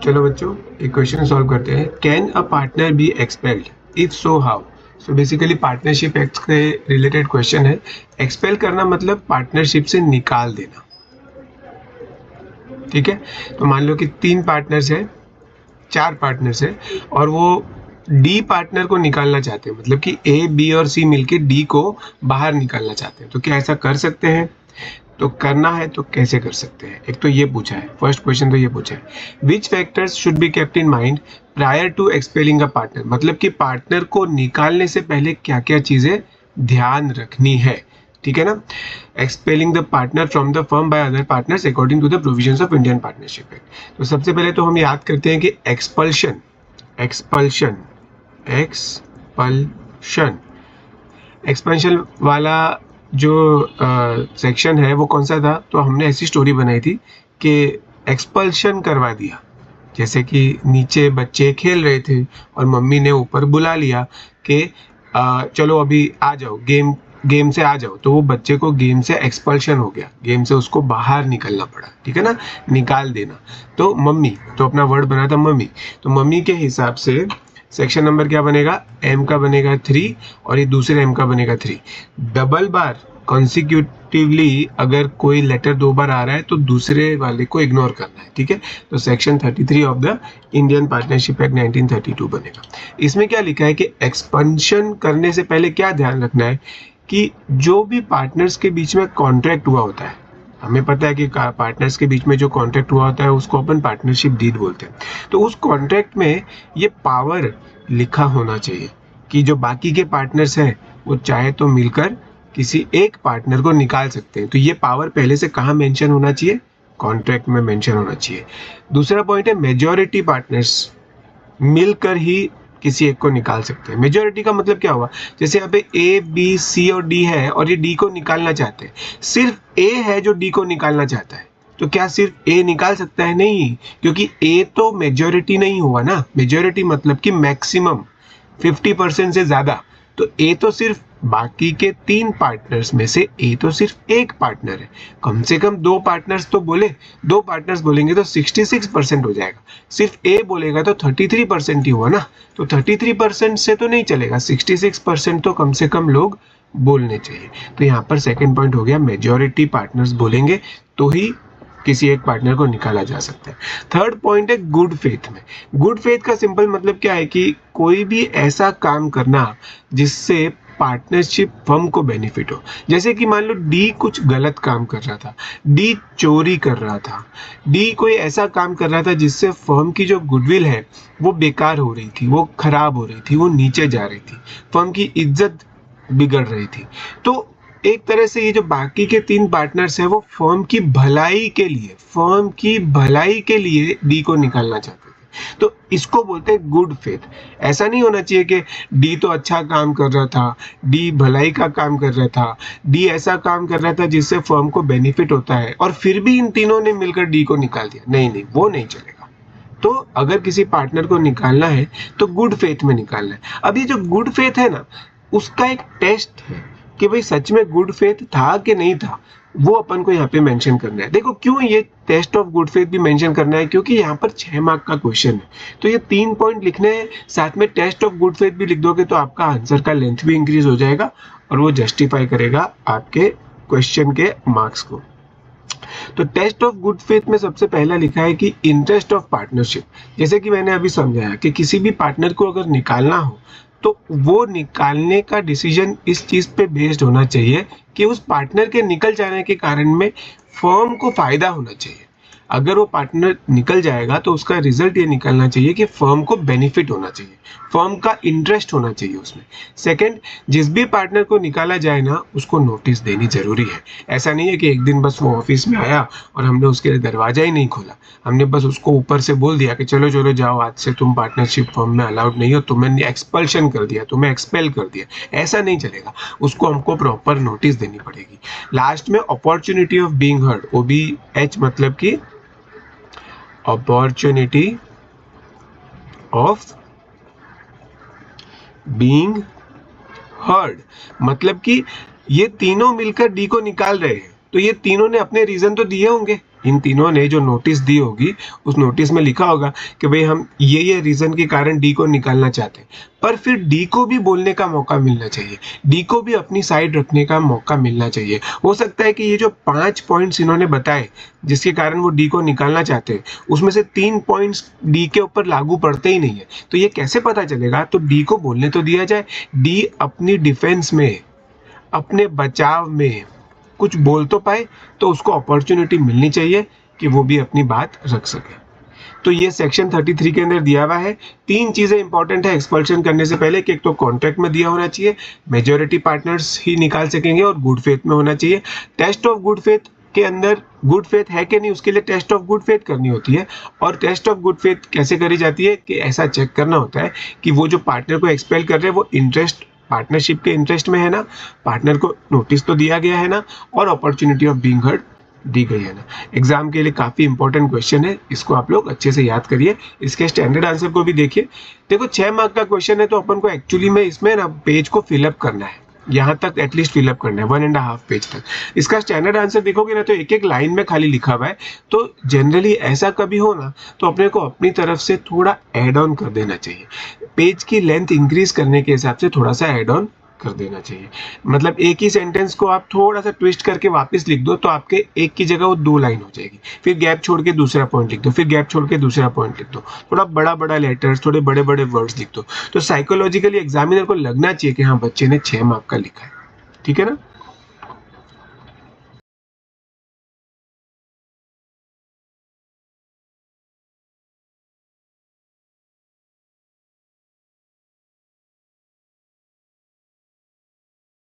चलो बच्चों एक क्वेश्चन सॉल्व करते हैं। Can a partner B expelled, if so how? So basically partnership act के रिलेटेड क्वेश्चन है। एक्सपेल करना मतलब पार्टनरशिप से निकाल देना, ठीक है। तो मान लो कि 3 पार्टनर्स है, 4 पार्टनर्स है और वो डी पार्टनर को निकालना चाहते हैं, मतलब कि ए बी और सी मिलके डी को बाहर निकालना चाहते हैं। तो क्या ऐसा कर सकते हैं? तो करना है तो कैसे कर सकते हैं, एक तो ये पूछा है। फर्स्ट क्वेश्चन तो ये पूछा है, which factors should be kept in mind prior to expelling a partner, मतलब कि पार्टनर को निकालने से पहले क्या क्या चीजें ध्यान रखनी है, ठीक है ना। Expelling the partner from the firm by other partners according to the provisions of Indian Partnership Act. तो सबसे पहले तो हम याद करते हैं कि एक्सपल्शन एक्सपल्शन एक्सपल्शन एक्सपेंशन वाला जो सेक्शन है वो कौन सा था? तो हमने ऐसी स्टोरी बनाई थी कि एक्सपल्शन करवा दिया, जैसे कि नीचे बच्चे खेल रहे थे और मम्मी ने ऊपर बुला लिया कि चलो अभी आ जाओ, गेम से आ जाओ। तो वो बच्चे को गेम से एक्सपल्शन हो गया, गेम से उसको बाहर निकलना पड़ा, ठीक है ना, निकाल देना। तो मम्मी, तो अपना वर्ड बना था मम्मी, तो मम्मी के हिसाब से सेक्शन नंबर क्या बनेगा? एम का बनेगा 3 और ये दूसरे एम का बनेगा 3। डबल बार कॉन्सिक्यूटिवली अगर कोई लेटर 2 बार आ रहा है तो दूसरे वाले को इग्नोर करना है, ठीक है। तो section 33 of the Indian Partnership act 1932 बनेगा। इसमें क्या लिखा है कि एक्सपेंशन करने से पहले क्या ध्यान रखना है कि जो भी पार्टनर्स के बीच में कॉन्ट्रैक्ट हुआ होता है, हमें पता है कि पार्टनर्स के बीच में जो कॉन्ट्रैक्ट हुआ होता है उसको अपन पार्टनरशिप डीड बोलते हैं। तो उस कॉन्ट्रैक्ट में ये पावर लिखा होना चाहिए कि जो बाकी के पार्टनर्स हैं वो चाहे तो मिलकर किसी एक पार्टनर को निकाल सकते हैं। तो ये पावर पहले से कहाँ मेंशन होना चाहिए? कॉन्ट्रैक्ट में मेंशन होना चाहिए। दूसरा पॉइंट है मेजॉरिटी पार्टनर्स मिलकर ही किसी एक को निकाल सकते हैं। मेजॉरिटी का मतलब क्या हुआ? जैसे यहाँ पे ए बी सी और डी है और ये डी को निकालना चाहते हैं, सिर्फ ए है जो डी को निकालना चाहता है। तो क्या सिर्फ ए निकाल सकता है? नहीं, क्योंकि ए तो मेजॉरिटी नहीं हुआ ना। मेजॉरिटी मतलब कि मैक्सिमम 50% से ज्यादा। तो ए तो सिर्फ बाकी के 3 पार्टनर्स में से ए तो सिर्फ एक पार्टनर है। कम से कम 2 पार्टनर्स तो बोले, 2 पार्टनर्स बोलेंगे तो 66% हो जाएगा। सिर्फ ए बोलेगा तो 33% ही हुआ ना। तो 33% से तो नहीं चलेगा, 66% तो कम से कम लोग बोलने चाहिए। तो यहाँ पर सेकंड पॉइंट हो गया, मेजॉरिटी पार्टनर्स बोलेंगे तो ही किसी एक पार्टनर को निकाला जा सकता है। थर्ड पॉइंट है गुड फेथ में। गुड फेथ का सिंपल मतलब क्या है कि कोई भी ऐसा काम करना जिससे पार्टनरशिप फर्म को बेनिफिट हो। जैसे कि मान लो डी कुछ गलत काम कर रहा था, डी चोरी कर रहा था, डी कोई ऐसा काम कर रहा था जिससे फर्म की जो गुडविल है वो बेकार हो रही थी, वो खराब हो रही थी, वो नीचे जा रही थी, फर्म की इज्जत बिगड़ रही थी। तो एक तरह से ये जो बाकी के 3 पार्टनर्स हैं वो फर्म की भलाई के लिए डी को निकालना चाहते थे। तो इसको बोलते हैं गुड फेथ। ऐसा नहीं होना चाहिए कि डी तो अच्छा काम कर रहा था, डी भलाई का काम कर रहा था, डी ऐसा काम कर रहा था जिससे फर्म को बेनिफिट होता है और फिर भी इन तीनों ने मिलकर डी को निकाल दिया। नहीं नहीं, वो नहीं चलेगा। तो अगर किसी पार्टनर को निकालना है तो गुड फेथ में निकालना है। अब ये जो गुड फेथ है ना, उसका एक टेस्ट है कि भाई सच में गुड फेथ था कि नहीं था, वो अपन को यहाँ पे मेंशन करना है। देखो क्यों ये टेस्ट ऑफ गुड फेथ भी मेंशन करना है, क्योंकि यहाँ पर 6 मार्क का क्वेश्चन है। तो ये 3 पॉइंट लिखने हैं, साथ में टेस्ट ऑफ गुड फेथ भी लिख दोगे तो आपका आंसर का लेंथ भी इंक्रीज हो जाएगा और वो जस्टिफाई करेगा आपके क्वेश्चन के मार्क्स को। तो टेस्ट ऑफ गुड फेथ में सबसे पहला लिखा है कि इंटरेस्ट ऑफ पार्टनरशिप। जैसे कि मैंने अभी समझाया कि किसी भी पार्टनर को अगर निकालना हो तो वो निकालने का डिसीजन इस चीज पे बेस्ड होना चाहिए कि उस पार्टनर के निकल जाने के कारण में फर्म को फायदा होना चाहिए। अगर वो पार्टनर निकल जाएगा तो उसका रिजल्ट ये निकलना चाहिए कि फर्म को बेनिफिट होना चाहिए, फर्म का इंटरेस्ट होना चाहिए उसमें। सेकंड, जिस भी पार्टनर को निकाला जाए ना उसको नोटिस देनी जरूरी है। ऐसा नहीं है कि एक दिन बस वो ऑफिस में आया और हमने उसके लिए दरवाजा ही नहीं खोला, हमने बस उसको ऊपर से बोल दिया कि चलो चलो जाओ, आज से तुम पार्टनरशिप फर्म में अलाउड नहीं हो, तुम्हें एक्सपल्शन कर दिया, तुम्हें एक्सपेल कर दिया। ऐसा नहीं चलेगा, उसको हमको प्रॉपर नोटिस देनी पड़ेगी। लास्ट में opportunity of being heard, OBH मतलब कि अपॉर्चुनिटी ऑफ बीइंग हर्ड, मतलब कि ये तीनों मिलकर डी को निकाल रहे हैं तो ये तीनों ने अपने रीजन तो दिए होंगे, इन तीनों ने जो नोटिस दी होगी उस नोटिस में लिखा होगा कि भाई हम ये रीजन के कारण डी को निकालना चाहते हैं, पर फिर डी को भी बोलने का मौका मिलना चाहिए, डी को भी अपनी साइड रखने का मौका मिलना चाहिए। हो सकता है कि ये जो 5 पॉइंट्स इन्होंने बताए जिसके कारण वो डी को निकालना चाहते हैं, उसमें से 3 पॉइंट्स डी के ऊपर लागू पड़ते ही नहीं है, तो ये कैसे पता चलेगा? तो डी को बोलने तो दिया जाए, डी अपनी डिफेंस में, अपने बचाव में कुछ बोल तो पाए, तो उसको अपॉर्चुनिटी मिलनी चाहिए कि वो भी अपनी बात रख सके। तो ये सेक्शन 33 के अंदर दिया हुआ है। 3 चीजें इंपॉर्टेंट है एक्सपल्शन करने से पहले कि एक तो कॉन्ट्रैक्ट में दिया होना चाहिए, मेजॉरिटी पार्टनर्स ही निकाल सकेंगे और गुड फेथ में होना चाहिए। टेस्ट ऑफ गुड फेथ के अंदर गुड फेथ है कि नहीं उसके लिए टेस्ट ऑफ गुड फेथ करनी होती है। और टेस्ट ऑफ गुड फेथ कैसे करी जाती है कि ऐसा चेक करना होता है कि वो जो पार्टनर को एक्सपेल कर रहे हैं वो इंटरेस्ट, पार्टनरशिप के इंटरेस्ट में है ना, पार्टनर को नोटिस तो दिया गया है ना, और अपॉर्चुनिटी ऑफ बीइंग हर्ड दी गई है ना। एग्जाम के लिए काफी इंपॉर्टेंट क्वेश्चन है, इसको आप लोग अच्छे से याद करिए। इसके स्टैंडर्ड आंसर को भी देखिए। देखो 6 मार्क का क्वेश्चन है तो अपन को एक्चुअली में इसमें ना पेज को फिलअप करना है, यहाँ तक एटलीस्ट फिलअप करना है 1.5 पेज तक। इसका स्टैंडर्ड आंसर देखोगे ना तो एक एक लाइन में खाली लिखा हुआ है। तो जनरली ऐसा कभी हो ना तो अपने को अपनी तरफ से थोड़ा ऐड ऑन कर देना चाहिए, पेज की लेंथ इंक्रीज करने के हिसाब से थोड़ा सा ऐड ऑन कर देना चाहिए। मतलब एक ही सेंटेंस को आप थोड़ा सा ट्विस्ट करके वापस लिख दो तो आपके एक की जगह वो 2 लाइन हो जाएगी, फिर गैप छोड़ के दूसरा पॉइंट लिख दो, फिर गैप छोड़ के दूसरा पॉइंट लिख दो, थोड़ा बड़ा बड़ा लेटर्स, थोड़े बड़े बड़े वर्ड्स लिख दो, तो साइकोलॉजिकली एग्जामिनर को लगना चाहिए कि हाँ बच्चे ने 6 मार्क का लिखा है। ठीक है ना।